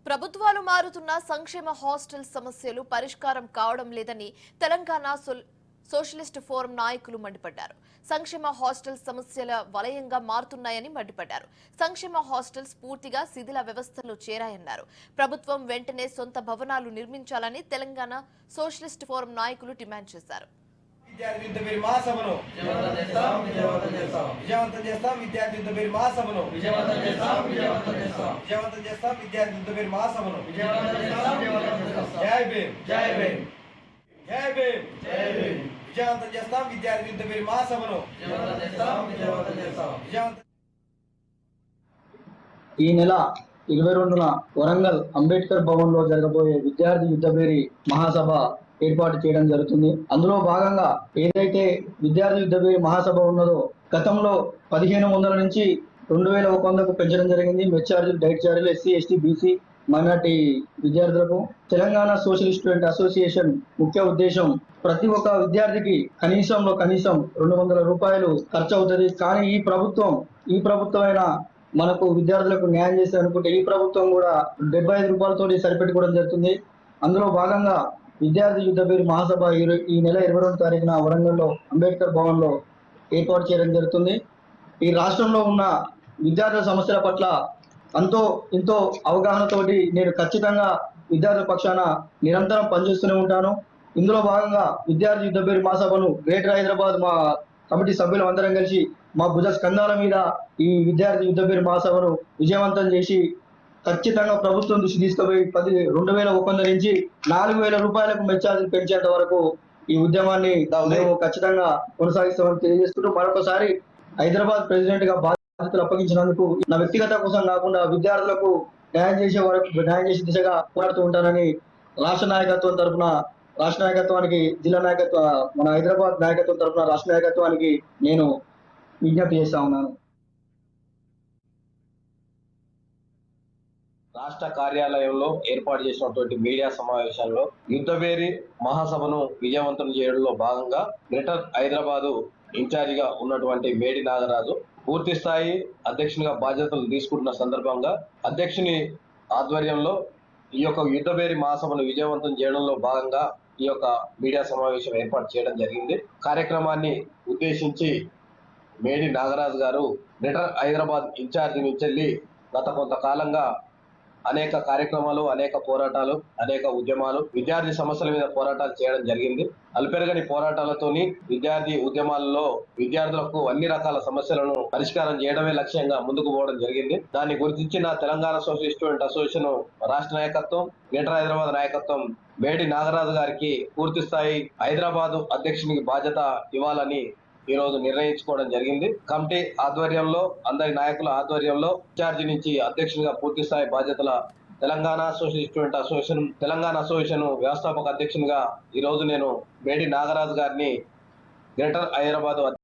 ప్రభుత్వాలు మారుతున్న సంక్షేమ హాస్టల్ సమస్యలు పరిష్కారం కావడం లేదని తెలంగాణ సోషలిస్ట్ ఫోరం నాయకులు మండిపడ్డారు. సంక్షేమ హాస్టల్ సమస్యల వలయంగా మారుతున్నాయని మండిపడ్డారు. సంక్షేమ హాస్టల్స్ పూర్తిగా శిథిల వ్యవస్థలో చేరాయన్నారు. ప్రభుత్వం వెంటనే సొంత భవనాలు నిర్మించాలని తెలంగాణ సోషలిస్ట్ ఫోరం నాయకులు డిమాండ్ చేశారు. ఈ నెల 22న వరంగల్ అంబేద్కర్ భవన్ లో జరగబోయే విద్యార్థి యుద్ధభేరి మహాసభ ఏర్పాటు చేయడం జరుగుతుంది. అందులో భాగంగా ఏదైతే విద్యార్థి యుద్ధభేరి మహాసభ ఉన్నదో గతంలో 1500 నుంచి 2100కు పెంచడం జరిగింది. మెస్ ఛార్జీలు, డైట్ ఛార్జీలు ఎస్సీ, ఎస్టీ, బీసీ, మైనార్టీ విద్యార్థులకు. తెలంగాణ సోషలిస్ట్ స్టూడెంట్ అసోసియేషన్ ముఖ్య ఉద్దేశం ప్రతి ఒక్క విద్యార్థికి కనీసం 200 రూపాయలు ఖర్చు అవుతుంది. కానీ ఈ ప్రభుత్వం మనకు విద్యార్థులకు న్యాయం చేస్తే అనుకుంటే ఈ ప్రభుత్వం కూడా 75 రూపాయలతో సరిపెట్టుకోవడం జరుగుతుంది. అందులో భాగంగా విద్యార్థి యుద్ధభేరి మహాసభ ఈ నెల 22వ తారీఖున వరంగల్లో అంబేద్కర్ భవన్ లో ఏర్పాటు చేయడం జరుగుతుంది. ఈ రాష్ట్రంలో ఉన్న విద్యార్థుల సమస్యల పట్ల ఎంతో అవగాహనతోటి నేను ఖచ్చితంగా విద్యార్థుల పక్షాన నిరంతరం పనిచేస్తూనే ఉంటాను. ఇందులో భాగంగా విద్యార్థి యుద్ధభేరి మహాసభను గ్రేటర్ హైదరాబాద్ మా కమిటీ సభ్యులు అందరం కలిసి మా భుజ స్కంధాల మీద ఈ విద్యార్థి యుద్ధభేరి మహాసభను విజయవంతం చేసి ఖచ్చితంగా ప్రభుత్వం దృష్టి తీసుకుపోయి 2100 నుంచి 4000 రూపాయలకు మెస్ ఛార్జీలు పెంచేంత వరకు ఈ ఉద్యమాన్ని మేము ఖచ్చితంగా కొనసాగిస్తామని తెలియజేస్తుంటూ మరొకసారి హైదరాబాద్ ప్రెసిడెంట్ గా బాధ్యతలు అప్పగించినందుకు నా వ్యక్తిగత కోసం కాకుండా విద్యార్థులకు న్యాయం చేసే దిశగా పోరాడుతూ ఉంటానని రాష్ట్ర నాయకత్వానికి జిల్లా మన హైదరాబాద్ నాయకత్వం తరఫున రాష్ట్ర నాయకత్వానికి నేను విజ్ఞప్తి చేస్తా ఉన్నాను. రాష్ట్ర కార్యాలయంలో ఏర్పాటు చేసినటువంటి మీడియా సమావేశాల్లో యుద్ధభేరి మహాసభను విజయవంతం చేయడంలో భాగంగా గ్రేటర్ హైదరాబాదు ఇన్ఛార్జిగా ఉన్నటువంటి మేడి నాగరాజు పూర్తి స్థాయి అధ్యక్షునిగా బాధ్యతలు తీసుకుంటున్న సందర్భంగా అధ్యక్షుని ఆధ్వర్యంలో ఈ యొక్క యుద్ధభేరి మహాసభను విజయవంతం చేయడంలో భాగంగా ఈ యొక్క మీడియా సమావేశం ఏర్పాటు చేయడం జరిగింది. కార్యక్రమాన్ని ఉద్దేశించి మేడి నాగరాజు గారు గ్రేటర్ హైదరాబాద్ ఇన్ఛార్జి నుంచి గత కొంతకాలంగా అనేక కార్యక్రమాలు, అనేక పోరాటాలు, అనేక ఉద్యమాలు, విద్యార్థి సమస్యల మీద పోరాటాలు చేయడం జరిగింది. అల్పెరగని పోరాటాలతోని విద్యార్థి ఉద్యమాలలో విద్యార్థులకు అన్ని రకాల సమస్యలను పరిష్కారం చేయడమే లక్ష్యంగా ముందుకు పోవడం జరిగింది. దాన్ని గుర్తించిన తెలంగాణ సోషలిస్ట్ స్టూడెంట్ అసోసియేషన్ రాష్ట్ర నాయకత్వం, గ్రేటర్ హైదరాబాద్ నాయకత్వం మేడి నాగరాజు గారికి పూర్తి స్థాయి హైదరాబాదు అధ్యక్షునికి బాధ్యత ఇవ్వాలని ఈ రోజు నిర్ణయించుకోవడం జరిగింది. కమిటీ ఆధ్వర్యంలో, అందరి నాయకుల ఆధ్వర్యంలో ఇన్ఛార్జి నుంచి అధ్యక్షునిగా పూర్తి స్థాయి బాధ్యతల తెలంగాణ సోషలిస్ట్ స్టూడెంట్ అసోసియేషన్ వ్యవస్థాపక అధ్యక్షునిగా ఈ రోజు నేను మేడి నాగరాజు గారిని గ్రేటర్ హైదరాబాద్